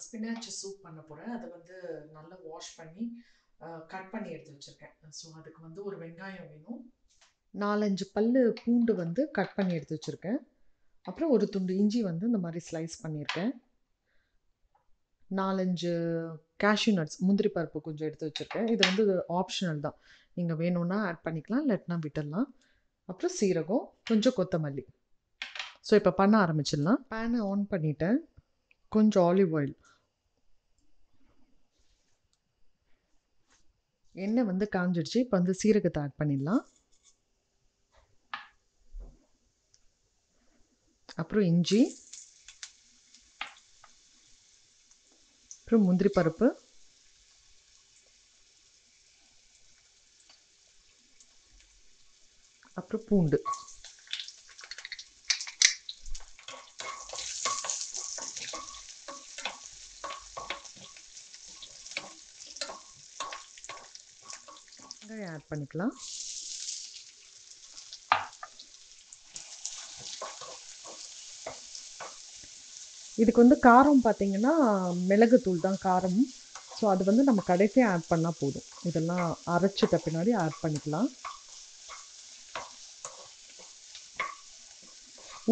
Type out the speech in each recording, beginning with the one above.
Spinach soup பண்ண போகிறேன். அதை வந்து நல்லா வாஷ் பண்ணி கட் பண்ணி எடுத்து வச்சுருக்கேன். ஸோ அதுக்கு வந்து ஒரு வெங்காயம் வேணும், 4-5 பல்லு பூண்டு வந்து கட் பண்ணி எடுத்து வச்சுருக்கேன். அப்புறம் ஒரு துண்டு இஞ்சி வந்து இந்த மாதிரி ஸ்லைஸ் பண்ணியிருக்கேன். 4-5 கேஷ்யூ நட்ஸ் முந்திரி பருப்பு கொஞ்சம் எடுத்து வச்சுருக்கேன். இது வந்து ஆப்ஷனல் தான், நீங்கள் வேணும்னா ஆட் பண்ணிக்கலாம், இல்லாட்டினா விட்டுடலாம். அப்புறம் சீரகம், கொஞ்சம் கொத்தமல்லி. ஸோ இப்போ பண்ண ஆரம்பிச்சிடலாம். பேனை ஆன் பண்ணிவிட்டேன். கொஞ்சம் ஆலிவ் ஆயில், எண்ணெய் வந்து காஞ்சிடுச்சு. இப்போ வந்து சீரகத்தை ஆட் பண்ணிடலாம். அப்புறம் இஞ்சி, அப்புறம் முந்திரி பருப்பு, அப்புறம் பூண்டு. வெங்காயம் ஆட் பண்ணிக்கலாம். இதுக்கு வந்து காரம் பார்த்தீங்கன்னா மிளகுத்தூள் தான் காரம். ஸோ அது வந்து நம்ம கடைசியாக ஆட் பண்ணால் போதும். இதெல்லாம் அரைச்சிட்ட பின்னாடி ஆட் பண்ணிக்கலாம்.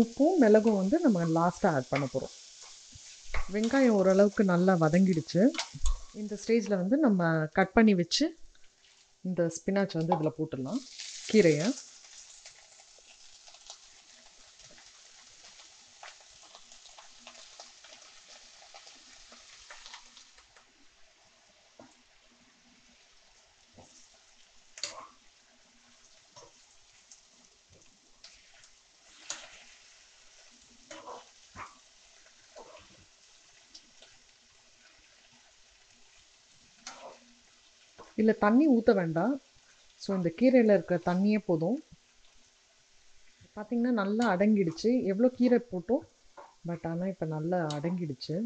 உப்பும் மிளகும் வந்து நம்ம லாஸ்ட்டாக ஆட் பண்ண போகிறோம். வெங்காயம் ஓரளவுக்கு நல்லா வதங்கிடுச்சு. இந்த ஸ்டேஜில் வந்து நம்ம கட் பண்ணி வச்சு இந்த ஸ்பினாச் வந்து இதில் போட்டுடலாம், கீரையை. இல்லை தண்ணி ஊற்ற வேண்டாம். ஸோ இந்த கீரையில் இருக்கிற தண்ணியே போதும். பார்த்திங்கன்னா நல்லா அடங்கிடுச்சு. எவ்வளோ கீரை போட்டோம், பட் ஆனால் இப்போ நல்லா அடங்கிடுச்சு.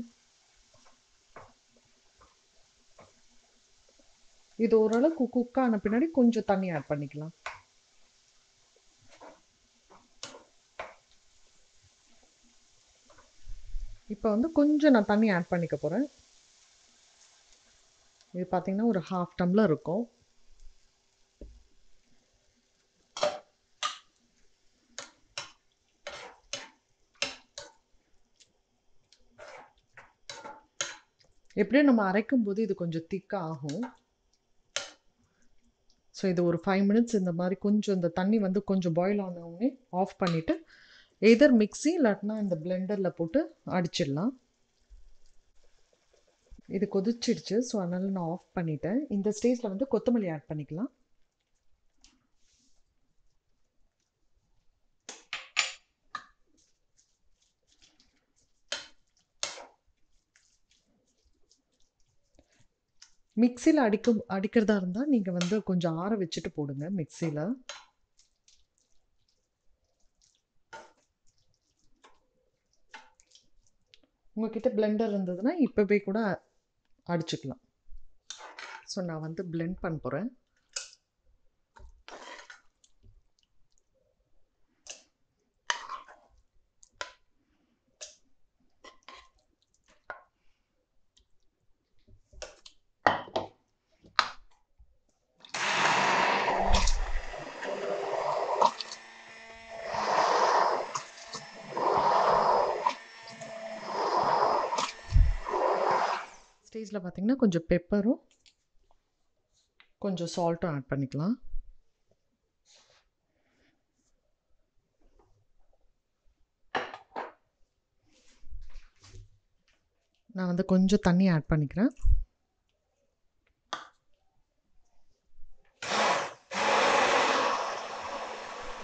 இது ஓரளவுக்கு குக் ஆன பின்னாடி கொஞ்சம் தண்ணி ஆட் பண்ணிக்கலாம். இப்போ வந்து கொஞ்சம் நான் தண்ணி ஆட் பண்ணிக்க போகிறேன். இது பார்த்திங்கன்னா ஒரு 1/2 டம்ளர் இருக்கும். எப்படியும் நம்ம அரைக்கும் போது இது கொஞ்சம் திக்காக ஆகும். ஸோ இது ஒரு 5 மினிட்ஸ் இந்த மாதிரி கொஞ்சம் இந்த தண்ணி வந்து கொஞ்சம் பாயில் ஆனவுடனே ஆஃப் பண்ணிவிட்டு எதர் மிக்ஸி இல்லாட்டினா இந்த பிளெண்டரில் போட்டு அடிச்சிடலாம். இது கொதிச்சிடுச்சு. ஸோ அதனால் நான் ஆஃப் பண்ணிட்டேன். இந்த ஸ்டேஜில் வந்து கொத்தமல்லி ஆட் பண்ணிக்கலாம். மிக்சியில் அடிக்கிறதா இருந்தால் நீங்கள் வந்து கொஞ்சம் ஆற வச்சுட்டு போடுங்க மிக்சியில். உங்கள்கிட்ட பிளெண்டர் இருந்ததுன்னா இப்போவே கூட அடிச்சுக்கலாம். ஸோ நான் வந்து பிளெண்ட் பண்ண போகிறேன். ஸ்டேஜில் பார்த்திங்கன்னா கொஞ்சம் பெப்பரும் கொஞ்சம் சால்ட்டும் ஆட் பண்ணிக்கலாம். நான் வந்து கொஞ்சம் தண்ணி ஆட் பண்ணிக்கிறேன்.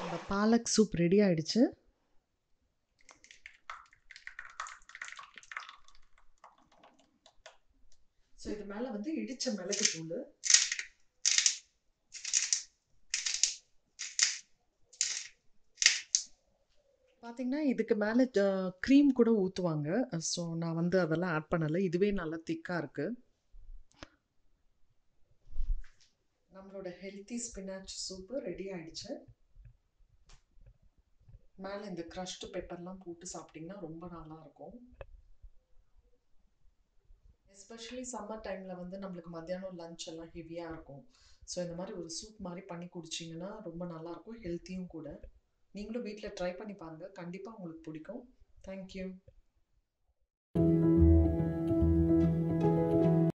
இந்த பாலக் சூப் ரெடி ஆயிடுச்சு. ஸோ இது மேலே வந்து இடித்த மிளகு தூள், பார்த்திங்கன்னா இதுக்கு மேலே க்ரீம் கூட ஊற்றுவாங்க. ஸோ நான் வந்து அதெல்லாம் ஆட் பண்ணலை. இதுவே நல்லா திக்காக இருக்குது. நம்மளோட ஹெல்த்தி ஸ்பினாச் சூப்பு ரெடி ஆயிடுச்சு. மேலே இந்த க்ரஷ்டு பெப்பர்லாம் போட்டு சாப்பிட்டிங்கன்னா ரொம்ப நல்லாயிருக்கும். எஸ்பெஷலி சம்மர் டைமில் வந்து நம்மளுக்கு மத்தியானம் லஞ்ச் எல்லாம் ஹெவியாக இருக்கும். ஸோ இந்த மாதிரி ஒரு சூப் மாதிரி பண்ணி குடிச்சிங்கன்னா ரொம்ப நல்லாயிருக்கும், ஹெல்த்தியும் கூட. நீங்களும் வீட்டில் ட்ரை பண்ணி பாருங்கள், கண்டிப்பாக உங்களுக்கு பிடிக்கும். தேங்க்யூ.